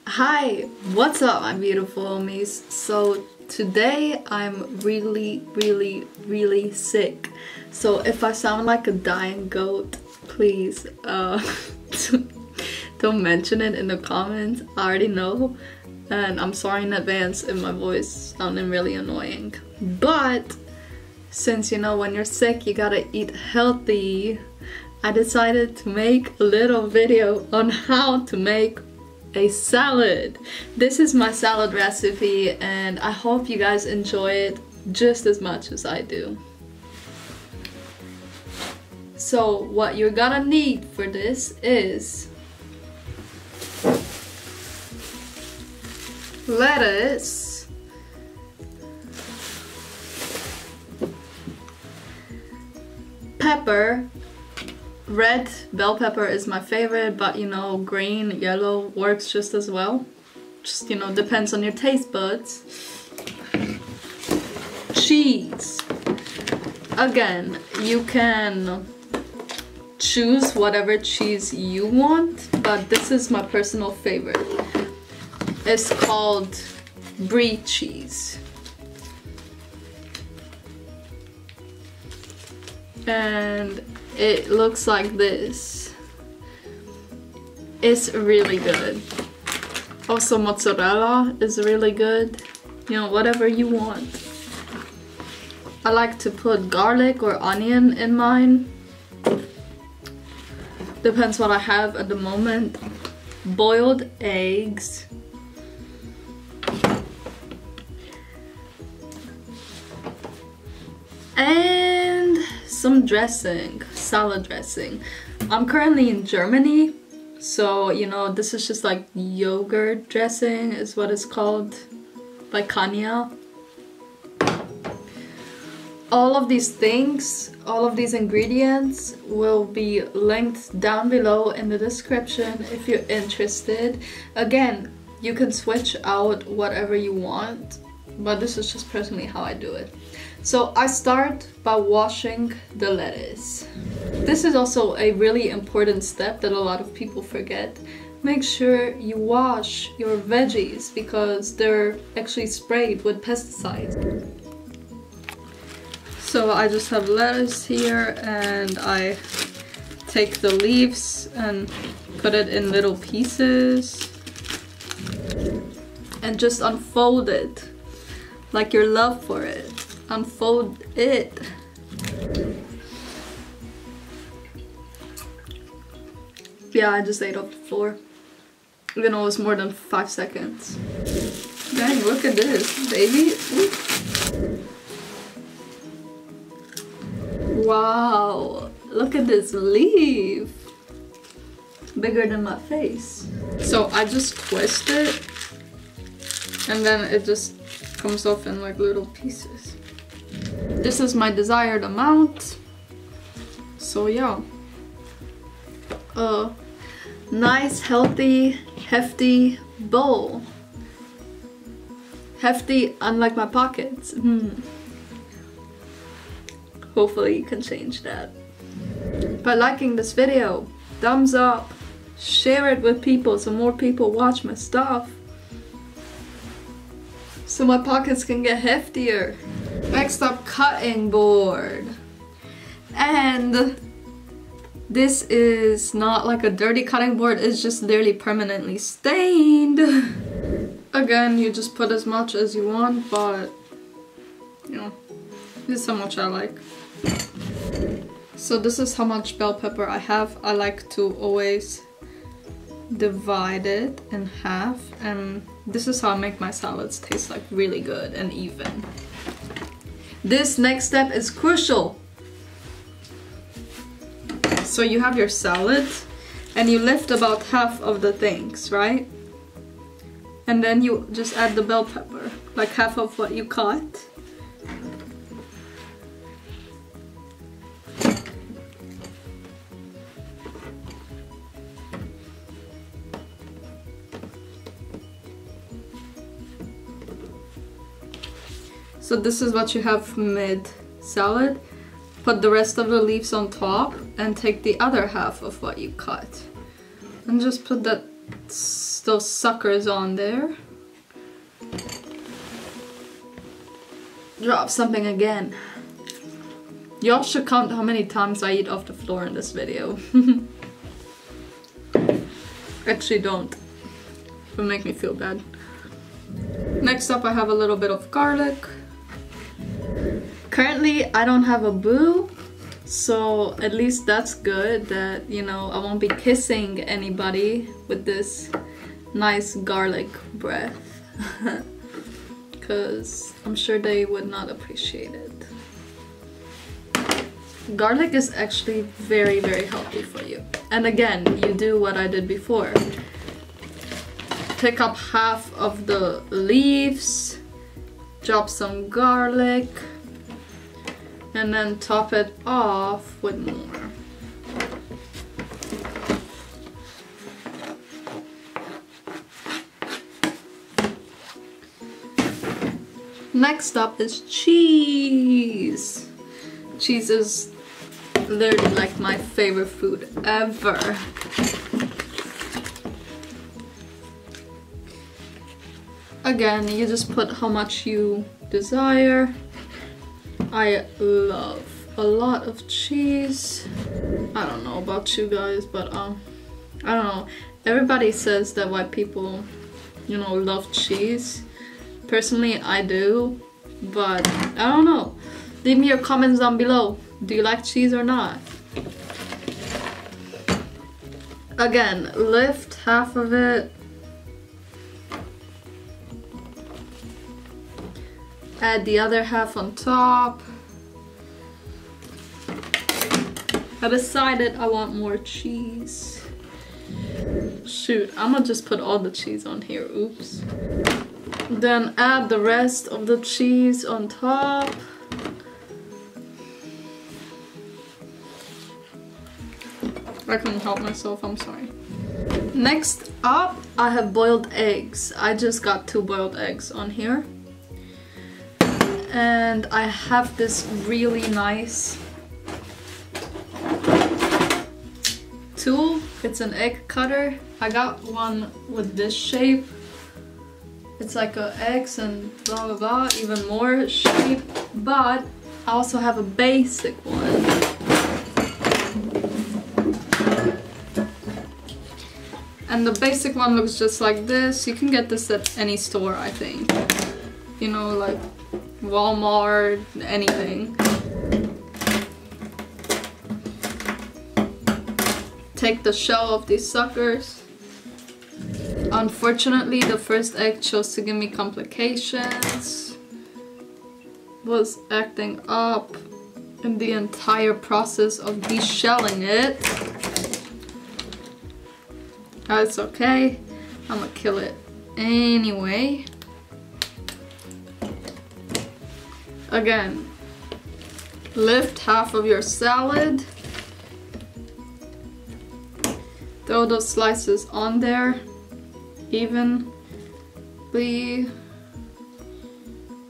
Hi, what's up my beautiful homies? So today I'm really sick. So if I sound like a dying goat, please don't mention it in the comments. I already know, and I'm sorry in advance if my voice sounding really annoying. But since you know when you're sick you gotta eat healthy, I decided to make a little video on how to make a salad. This is my salad recipe and I hope you guys enjoy it just as much as I do. So what you're gonna need for this is lettuce, pepper. Red bell pepper is my favorite, but you know, green, yellow works just as well. Just, you know, depends on your taste buds. Cheese. Again, you can choose whatever cheese you want, but this is my personal favorite. It's called Brie cheese. And it looks like this. It's really good. Also mozzarella is really good. You know, whatever you want. I like to put garlic or onion in mine. Depends what I have at the moment. Boiled eggs. And some dressing, salad dressing. I'm currently in Germany, so you know, this is just like yogurt dressing is what it's called, by Kanya. All of these things, all of these ingredients will be linked down below in the description if you're interested. Again, you can switch out whatever you want, but this is just personally how I do it. So I start by washing the lettuce. This is also a really important step that a lot of people forget. Make sure you wash your veggies because they're actually sprayed with pesticides. So I just have lettuce here and I take the leaves and put it in little pieces and just unfold it like your love for it. Unfold it. Yeah, I just ate off the floor. Even though it was more than 5 seconds. Dang, look at this, baby. Ooh. Wow, look at this leaf. Bigger than my face. So I just twist it and then it just comes off in like little pieces. This is my desired amount. So yeah. A nice, healthy, hefty bowl. Hefty, unlike my pockets. Hopefully you can change that. By liking this video, thumbs up, share it with people so more people watch my stuff. So my pockets can get heftier. Next up, cutting board. And this is not like a dirty cutting board, it's just literally permanently stained. Again, you just put as much as you want, but you know, this is how much I like. So this is how much bell pepper I have. I like to always divide it in half, and this is how I make my salads taste like really good and even. This next step is crucial. So you have your salad and you lift about half of the things, right? And then you just add the bell pepper, like half of what you cut. So this is what you have mid salad. Put the rest of the leaves on top and take the other half of what you cut. And just put that those suckers on there. Drop something again. Y'all should count how many times I eat off the floor in this video. Actually don't. It would make me feel bad. Next up I have a little bit of garlic. Currently I don't have a boo, so at least that's good that, you know, I won't be kissing anybody with this nice garlic breath. Because I'm sure they would not appreciate it. Garlic is actually very, very healthy for you. And again, you do what I did before. Pick up half of the leaves, drop some garlic, and then top it off with more. Next up is cheese. Cheese is literally like my favorite food ever. Again, you just put how much you desire. I love a lot of cheese. I don't know about you guys, but I don't know. Everybody says that white people, you know, love cheese. Personally, I do, but I don't know. Leave me your comments down below. Do you like cheese or not? Again, lift half of it. Add the other half on top. I decided I want more cheese. Shoot, I'm gonna just put all the cheese on here, oops. Then add the rest of the cheese on top. I couldn't help myself, I'm sorry. Next up, I have boiled eggs. I just got 2 boiled eggs on here. And I have this really nice tool. It's an egg cutter. I got one with this shape. It's like a eggs and blah blah blah, even more shape. But I also have a basic one. And the basic one looks just like this. You can get this at any store, I think. You know, like Walmart, anything. Take the shell of these suckers. Unfortunately, the first egg chose to give me complications. Was acting up in the entire process of deshelling it. That's okay. I'm gonna kill it anyway. Again, lift half of your salad. Throw those slices on there evenly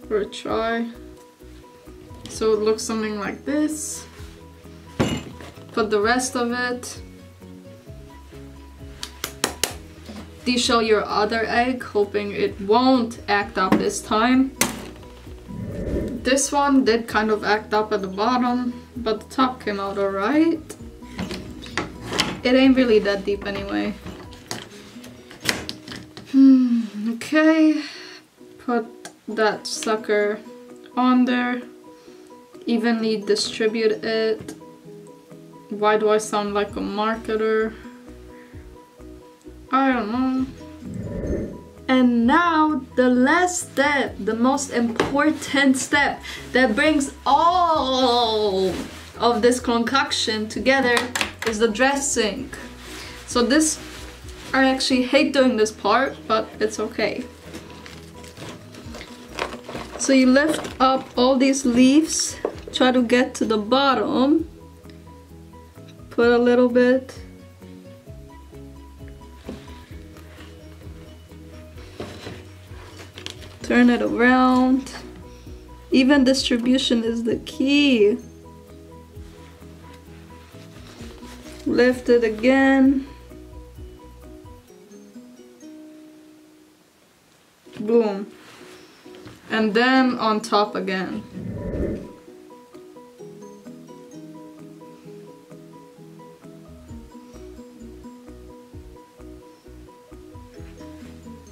for a try. So it looks something like this. Put the rest of it. Deshell your other egg, hoping it won't act up this time. This one did kind of act up at the bottom, but the top came out alright. It ain't really that deep anyway. Okay, put that sucker on there. Evenly distribute it. Why do I sound like a marketer? I don't know. And now the last step, the most important step that brings all of this concoction together is the dressing. So this, I actually hate doing this part, but it's okay. So you lift up all these leaves, try to get to the bottom, put a little bit. Turn it around. Even distribution is the key. Lift it again. Boom. And then on top again.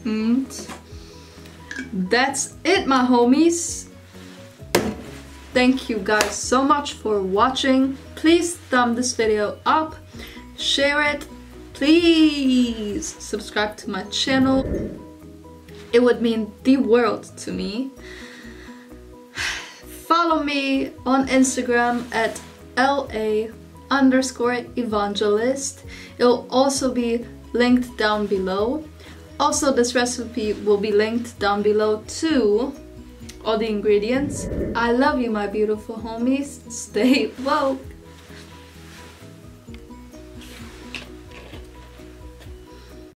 And that's it, my homies. Thank you guys so much for watching. Please thumb this video up, share it, please subscribe to my channel. It would mean the world to me. Follow me on Instagram at LA_evangelist. It'll also be linked down below. Also, this recipe will be linked down below too. All the ingredients. I love you, my beautiful homies. Stay woke.